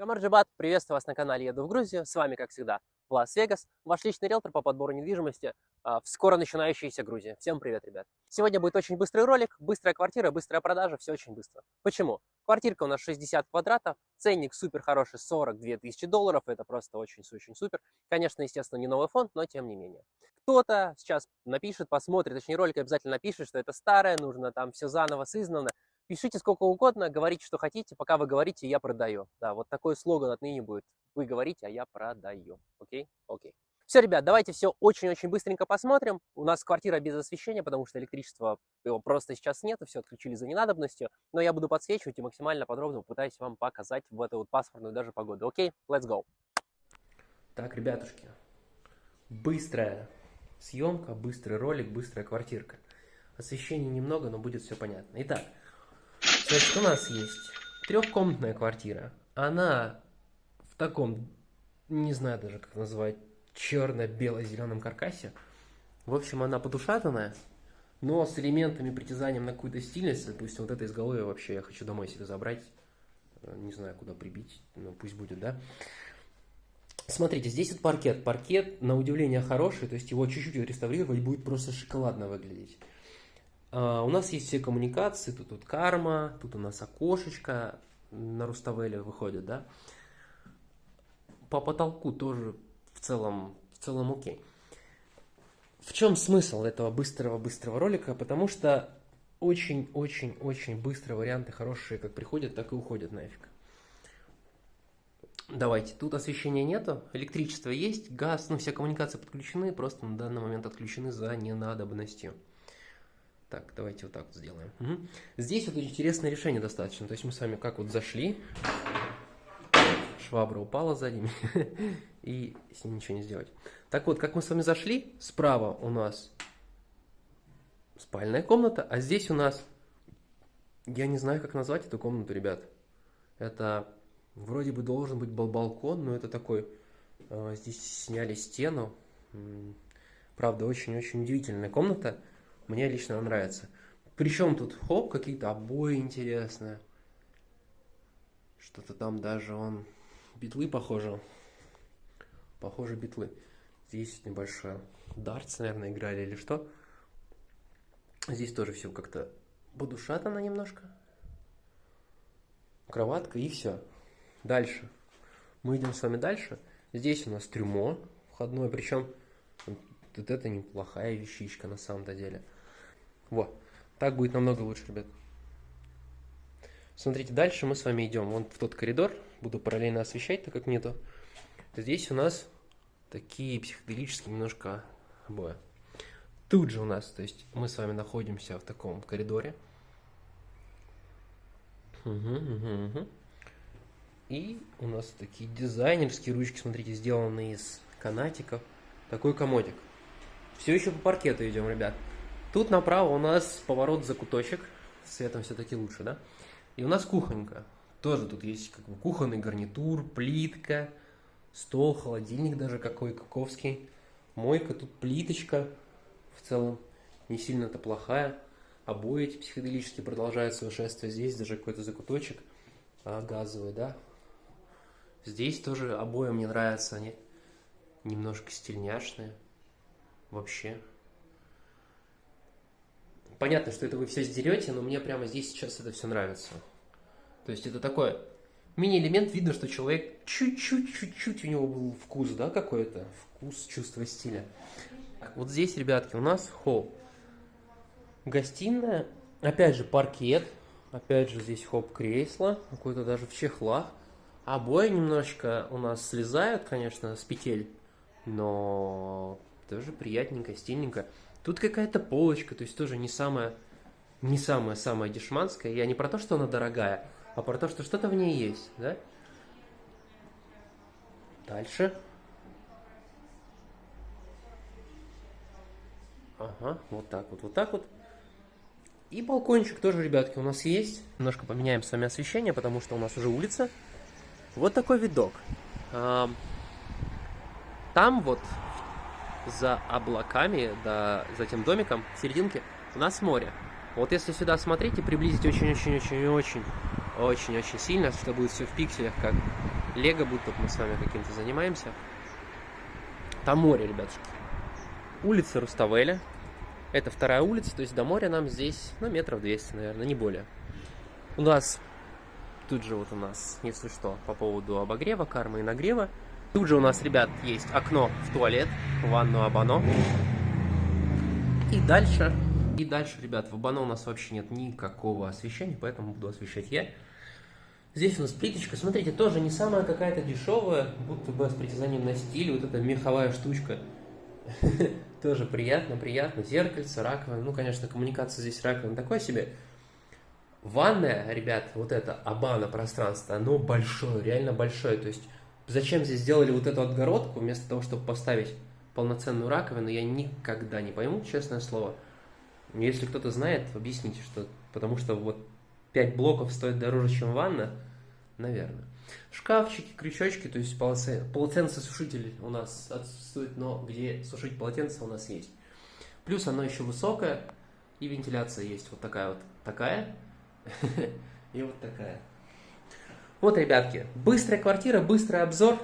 Марджибат, приветствую вас на канале Еду в Грузию. С вами, как всегда, Лас-Вегас, ваш личный риэлтор по подбору недвижимости в скоро начинающейся Грузии. Всем привет, ребят. Сегодня будет очень быстрый ролик, быстрая квартира, быстрая продажа, все очень быстро. Почему? Квартирка у нас 60 квадратов, ценник супер хороший, 42 тысячи долларов, это просто очень супер. Конечно, естественно, не новый фонд, но тем не менее. Кто-то сейчас напишет, посмотрит, точнее ролик обязательно напишет, что это старое, нужно там все заново, сызнано. Пишите сколько угодно, говорите, что хотите, пока вы говорите, я продаю. Да, вот такой слоган отныне будет. Вы говорите, а я продаю. Окей? Окей. Все, ребят, давайте все очень-очень быстренько посмотрим. У нас квартира без освещения, потому что электричества его просто сейчас нет, и все отключили за ненадобностью. Но я буду подсвечивать и максимально подробно попытаюсь вам показать в эту вот пасмурную даже погоду. Окей? Let's go. Так, ребятушки, быстрая съемка, быстрый ролик, быстрая квартирка. Освещения немного, но будет все понятно. Итак, значит, у нас есть трехкомнатная квартира. Она в таком, не знаю даже как назвать, черно-бело-зеленом каркасе. В общем, она подушатанная, но с элементами притязанием на какую-то стильность. Допустим, вот это изголовье вообще я хочу домой себе забрать. Не знаю, куда прибить, но пусть будет, да. Смотрите, здесь вот паркет. Паркет, на удивление, хороший, то есть его чуть-чуть реставрировать будет просто шоколадно выглядеть. У нас есть все коммуникации, тут карма, тут у нас окошечко на Руставеле выходит, да. По потолку тоже в целом окей. В чем смысл этого быстрого ролика? Потому что очень быстрые варианты, хорошие как приходят, так и уходят нафиг. Давайте, тут освещения нету, электричество есть, газ, все коммуникации подключены, просто на данный момент отключены за ненадобностью. Так, давайте вот так вот сделаем. Угу. Здесь вот интересное решение достаточно. То есть мы с вами как вот зашли, швабра упала сзади меня, и с ним ничего не сделать. Так вот, как мы с вами зашли, справа у нас спальная комната, а здесь у нас, я не знаю, как назвать эту комнату, ребят. Это вроде бы должен быть балкон, но это такой, здесь сняли стену. Правда, очень удивительная комната. Мне лично нравится. Причем тут, хоп, какие-то обои интересные. Что-то там даже битлы похоже. Похоже битлы. Здесь небольшое дартс, наверное, играли или что. Здесь тоже все как-то подушатано немножко. Кроватка и все. Дальше. Мы идем с вами дальше. Здесь у нас трюмо входное. Причем вот это неплохая вещичка на самом-то деле. Вот, так будет намного лучше, ребят. Смотрите, дальше мы с вами идем вон в тот коридор. Буду параллельно освещать, так как нету. Здесь у нас такие психоделические немножко обои. Тут же у нас, то есть мы с вами находимся в таком коридоре. И у нас такие дизайнерские ручки, смотрите, сделанные из канатиков. Такой комодик. Все еще по паркету идем, ребят. Тут направо у нас поворот за куточек. Светом все-таки лучше, да? И у нас кухонька. Тоже тут есть как бы кухонный гарнитур, плитка, стол, холодильник даже какой каковский. Мойка, тут плиточка. В целом не сильно-то плохая. Обои эти психоделические продолжают свое шествие. Здесь даже какой-то закуточек газовый, да? Здесь тоже обои мне нравятся. Они немножко стильняшные. Вообще. Понятно, что это вы все сдерете, но мне прямо здесь сейчас это все нравится. То есть это такой мини-элемент. Видно, что человек чуть-чуть у него был вкус, да, какой-то. Вкус, чувство стиля. Вот здесь, ребятки, у нас холл. Гостиная. Опять же паркет. Опять же здесь хоп-кресло. Какое-то даже в чехлах. Обои немножечко у нас слезают, конечно, с петель. Но тоже приятненько, стильненько. Тут какая-то полочка, то есть тоже не самая дешманская. Я не про то, что она дорогая, а про то, что что-то в ней есть, да? Дальше. Ага, вот так вот. И балкончик тоже, ребятки, у нас есть. Немножко поменяем с вами освещение, потому что у нас уже улица. Вот такой видок. Там вот за облаками, да, за тем домиком в серединке у нас море. Вот если сюда смотреть и приблизить очень сильно, что будет все в пикселях, как Лего, будто мы с вами каким-то занимаемся. Там море, ребятушки. Улица Руставеля. Это вторая улица, то есть до моря нам здесь, ну, метров 200, наверное, не более. У нас, тут же вот у нас, если что, по поводу обогрева, кармы и нагрева. Тут же у нас, ребят, есть окно в туалет, в ванну Абано. И дальше, ребят, в Абано у нас вообще нет никакого освещения, поэтому буду освещать я. Здесь у нас плиточка, смотрите, тоже не самая какая-то дешевая, будто бы с притязанием на стиль, вот эта меховая штучка. Тоже приятно, зеркальце, раковина, ну, конечно, коммуникация здесь раковина такое себе. Ванная, ребят, вот это Абано пространство, оно большое, реально большое, то есть зачем здесь сделали вот эту отгородку, вместо того, чтобы поставить полноценную раковину, я никогда не пойму, честное слово. Если кто-то знает, объясните, что, потому что вот 5 блоков стоит дороже, чем ванна, наверное. Шкафчики, крючочки, то есть полотенцесушитель у нас отсутствует, но где сушить полотенце у нас есть. Плюс оно еще высокое, и вентиляция есть вот такая, и вот такая. Вот, ребятки, быстрая квартира, быстрый обзор,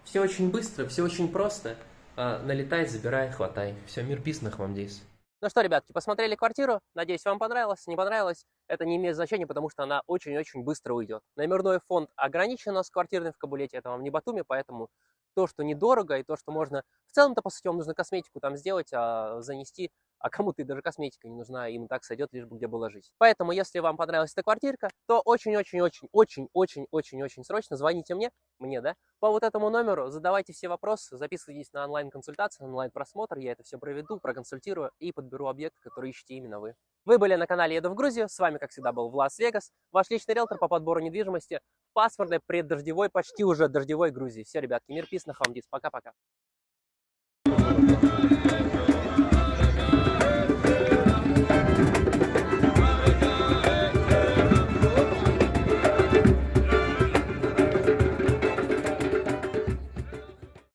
все очень быстро, все очень просто. Налетай, забирай, хватай. Все, мир писанных вам здесь. Ну что, ребятки, посмотрели квартиру, надеюсь, вам понравилось. Не понравилось, это не имеет значения, потому что она очень-очень быстро уйдет. Номерной фонд ограничен у нас в квартирной в Кабулете, это вам не Батуми, поэтому то, что недорого, и то, что можно... В целом-то, по сути, вам нужно косметику там сделать, занести, а кому-то и даже косметика не нужна, им так сойдет, лишь бы где было жить. Поэтому, если вам понравилась эта квартирка, то очень-очень-очень-очень-очень-очень срочно звоните мне, да, по вот этому номеру, задавайте все вопросы, записывайтесь на онлайн-консультацию, на онлайн-просмотр, я это все проведу, проконсультирую и подберу объект, который ищете именно вы. Вы были на канале Еду в Грузию, с вами, как всегда, был Влас Вегас, ваш личный риэлтор по подбору недвижимости в пасмурной, преддождевой, почти уже дождевой Грузии. Все, ребятки, мир, писанных вам, пока-пока.